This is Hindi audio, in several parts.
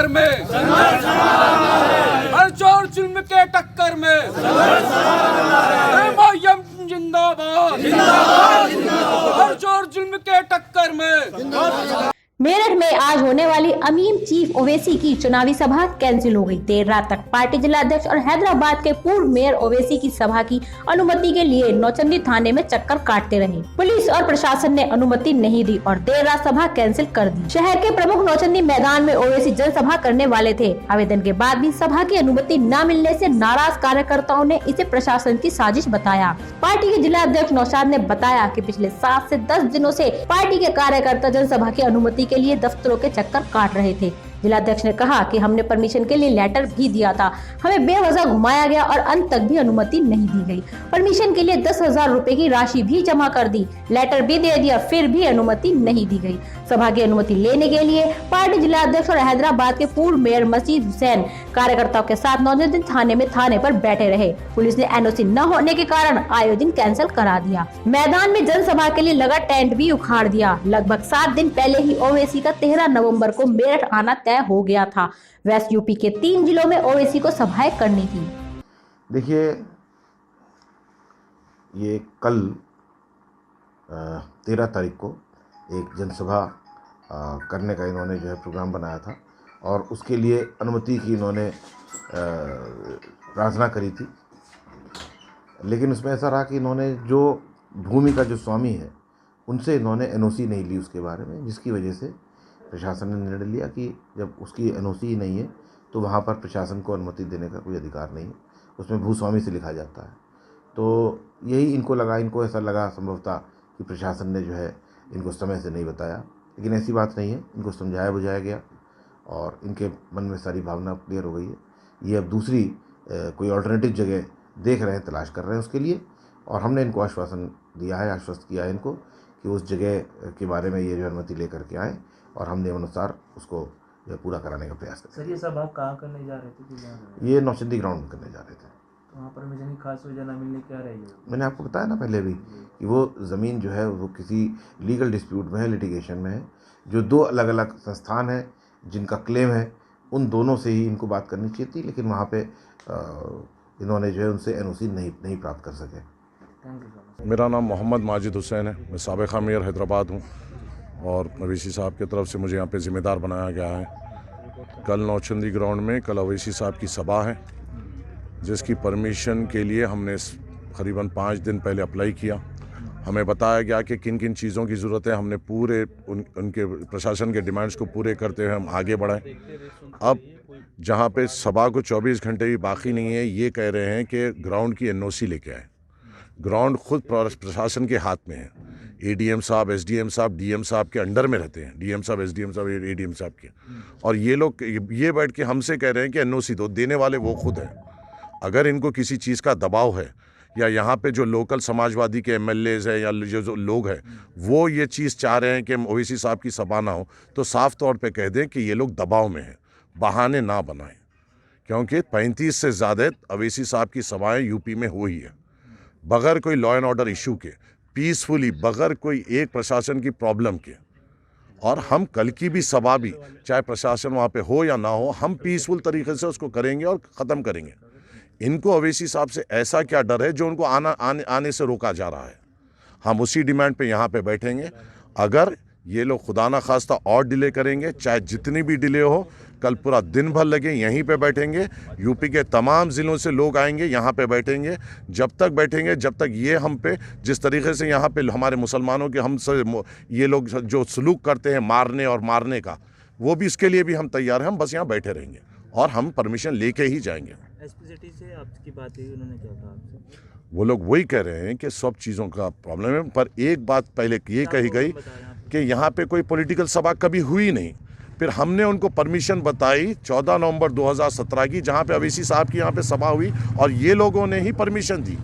टक्कर में, हर चोर जुल्म के टक्कर में, एमआईएम जिंदाबाद, हर चोर जुल्म के टक्कर में। मेरठ में आज होने वाली अमीन चीफ ओवैसी की चुनावी सभा कैंसिल हो गई। देर रात तक पार्टी जिला अध्यक्ष और हैदराबाद के पूर्व मेयर ओवैसी की सभा की अनुमति के लिए नौचंदी थाने में चक्कर काटते रहे। पुलिस और प्रशासन ने अनुमति नहीं दी और देर रात सभा कैंसिल कर दी। शहर के प्रमुख नौचंदी मैदान में ओवैसी जनसभा करने वाले थे। आवेदन के बाद भी सभा की अनुमति न मिलने से नाराज कार्यकर्ताओं ने इसे प्रशासन की साजिश बताया। पार्टी के जिला अध्यक्ष नौशाद ने बताया कि पिछले 7 से 10 दिनों से पार्टी के कार्यकर्ता जनसभा की अनुमति के लिए दफ्तरों के चक्कर काट रहे थे। जिलाध्यक्ष ने कहा कि हमने परमिशन के लिए लेटर भी दिया था, हमें बेवजह घुमाया गया और अंत तक भी अनुमति नहीं दी गई। परमिशन के लिए 10,000 रुपए की राशि भी जमा कर दी, लेटर भी दे दिया, फिर भी अनुमति नहीं दी गई। सभा की अनुमति लेने के लिए पार्टी जिला अध्यक्ष और हैदराबाद के पूर्व मेयर मसीद हुसैन कार्यकर्ताओं के साथ नौचंदी थाने पर बैठे रहे। पुलिस ने एनओसी न होने के कारण आयोजन कैंसिल करा दिया। मैदान में जनसभा के लिए लगा टेंट भी उखाड़ दिया। लगभग 7 दिन पहले ही ओवैसी का 13 नवंबर को मेरठ आना तय हो गया था। वेस्ट यूपी के 3 जिलों में ओवैसी को सभाएं करनी थी। देखिए, ये कल 13 तारीख को एक जनसभा करने का इन्होंने जो है प्रोग्राम बनाया था और उसके लिए अनुमति की इन्होंने प्रार्थना करी थी। लेकिन उसमें ऐसा रहा कि इन्होंने जो भूमि का जो स्वामी है उनसे इन्होंने एनओसी नहीं ली उसके बारे में, जिसकी वजह से प्रशासन ने निर्णय लिया कि जब उसकी एनओसी ही नहीं है तो वहाँ पर प्रशासन को अनुमति देने का कोई अधिकार नहीं है, उसमें भूस्वामी से लिखा जाता है। तो यही इनको ऐसा लगा संभवतः कि प्रशासन ने जो है इनको समय से नहीं बताया, लेकिन ऐसी बात नहीं है। इनको समझाया बुझाया गया और इनके मन में सारी भावना क्लियर हो गई है। ये अब दूसरी कोई ऑल्टरनेटिव जगह देख रहे हैं, तलाश कर रहे हैं उसके लिए, और हमने इनको आश्वासन दिया है, आश्वस्त किया है इनको कि उस जगह के बारे में ये जो अनुमति लेकर के आएँ और हम नियमानुसार उसको जो पूरा कराने का प्रयास करें। सर, ये सभा कहाँ करने जा रहे थे? ये नौचंदी ग्राउंड में करने जा रहे थे। तो वहाँ परमिशन की खास वजह न मिलने क्या रही है? मैंने आपको बताया ना पहले भी कि वो ज़मीन जो है वो किसी लीगल डिस्प्यूट में है, लिटिगेशन में है। जो 2 अलग अलग संस्थान हैं जिनका क्लेम है, उन दोनों से ही इनको बात करनी चाहिए थी, लेकिन वहाँ पे इन्होंने जो है उनसे एनओसी नहीं प्राप्त कर सके। Thank you. मेरा नाम मोहम्मद माजिद हुसैन है। मैं साबिक़ा मेयर हैदराबाद हूँ और ओवैसी साहब की तरफ से मुझे यहाँ पे ज़िम्मेदार बनाया गया है। कल नौचंदी ग्राउंड में कल ओवैसी साहब की सभा है, जिसकी परमिशन के लिए हमने करीबन 5 दिन पहले अप्लाई किया। हमें बताया गया कि किन किन चीज़ों की ज़रूरत है। हमने पूरे उनके प्रशासन के डिमांड्स को पूरे करते हुए हम आगे बढ़ाएं। अब जहाँ पे सभा को 24 घंटे भी बाकी नहीं है, ये कह रहे हैं कि ग्राउंड की एनओसी लेके आए। ग्राउंड खुद प्रशासन के हाथ में है। एडीएम साहब, एसडीएम साहब, डीएम साहब के अंडर में रहते हैं। डीएम साहब, एसडीएम साहब, एडीएम साहब के, और ये लोग ये बैठ के हमसे कह रहे हैं कि एनओसी दो। देने वाले वो खुद हैं। अगर इनको किसी चीज़ का दबाव है या यहाँ पे जो लोकल समाजवादी के एमएलएज है या जो लोग हैं वो ये चीज़ चाह रहे हैं कि ओवैसी साहब की सभा ना हो, तो साफ तौर पे कह दें कि ये लोग दबाव में हैं, बहाने ना बनाएं। क्योंकि 35 से ज़्यादा ओवैसी साहब की सभाएँ यूपी में हुई है बगैर कोई लॉ एंड ऑर्डर इशू के, पीसफुली, बगैर कोई एक प्रशासन की प्रॉब्लम के। और हम कल की भी सभा भी, चाहे प्रशासन वहाँ पे हो या ना हो, हम पीसफुल तरीके से उसको करेंगे और ख़त्म करेंगे। इनको ओवैसी साहब से ऐसा क्या डर है जो उनको आने से रोका जा रहा है? हम उसी डिमांड पे यहाँ पे बैठेंगे। अगर ये लोग खुदा ना खास्ता और डिले करेंगे, चाहे जितनी भी डिले हो, कल पूरा दिन भर लगे यहीं पे बैठेंगे। यूपी के तमाम ज़िलों से लोग आएंगे, यहाँ पे बैठेंगे। जब तक बैठेंगे, जब तक ये हम पे जिस तरीके से यहाँ पे हमारे मुसलमानों के हम से ये लोग जो सलूक करते हैं मारने का, वो भी इसके लिए भी हम तैयार हैं। हम बस यहाँ बैठे रहेंगे और हम परमिशन लेके ही जाएंगे। एसपी सिटी से आपकी बात हुई, उन्होंने क्या कहा आपसे? वो लोग वही कह रहे हैं कि सब चीज़ों का प्रॉब्लम है, पर एक बात पहले ये कही गई कि यहाँ पे कोई पॉलिटिकल सभा कभी हुई नहीं। फिर हमने उनको परमिशन बताई 14 नवंबर 2017 की, जहाँ पे ओवैसी साहब की यहाँ पे सभा हुई और ये लोगों ने ही परमिशन दी।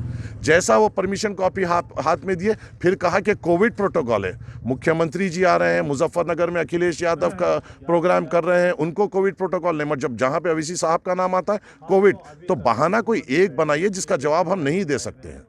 जैसा वो परमिशन कॉपी हाथ में दिए, फिर कहा कि कोविड प्रोटोकॉल है। मुख्यमंत्री जी आ रहे हैं, मुजफ्फरनगर में अखिलेश यादव का प्रोग्राम कर रहे हैं, उनको कोविड प्रोटोकॉल नहीं। जब जहाँ पे ओवैसी साहब का नाम आता है कोविड, तो बहाना कोई एक बनाइए जिसका जवाब हम नहीं दे सकते हैं।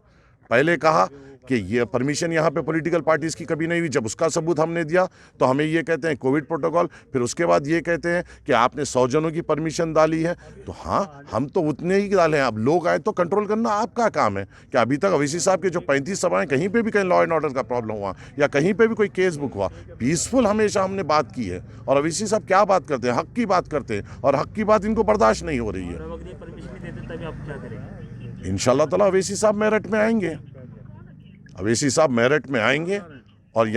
पहले कहा कि ये परमिशन यहाँ पे पॉलिटिकल पार्टीज़ की कभी नहीं हुई। जब उसका सबूत हमने दिया तो हमें ये कहते हैं कोविड प्रोटोकॉल, फिर उसके बाद ये कहते हैं कि आपने 100 जनों की परमिशन डाली है। तो हाँ, हम तो उतने ही डाले हैं, अब लोग आए तो कंट्रोल करना आपका काम है। कि अभी तक अवैसी साहब के जो 35 सभाएं, कहीं पे भी कहीं लॉ एंड ऑर्डर का प्रॉब्लम हुआ या कहीं पे भी कोई केस बुक हुआ, पीसफुल हमेशा हमने बात की है। और अवैसी साहब क्या बात करते हैं, हक की बात करते हैं, और हक की बात इनको बर्दाश्त नहीं हो रही है। और अगर ये परमिशन नहीं देते तभी आप क्या करेंगे? इंशाल्लाह ताला अवैसी साहब मेरठ में आएंगे, अवैसी साहब मेरठ में आएंगे और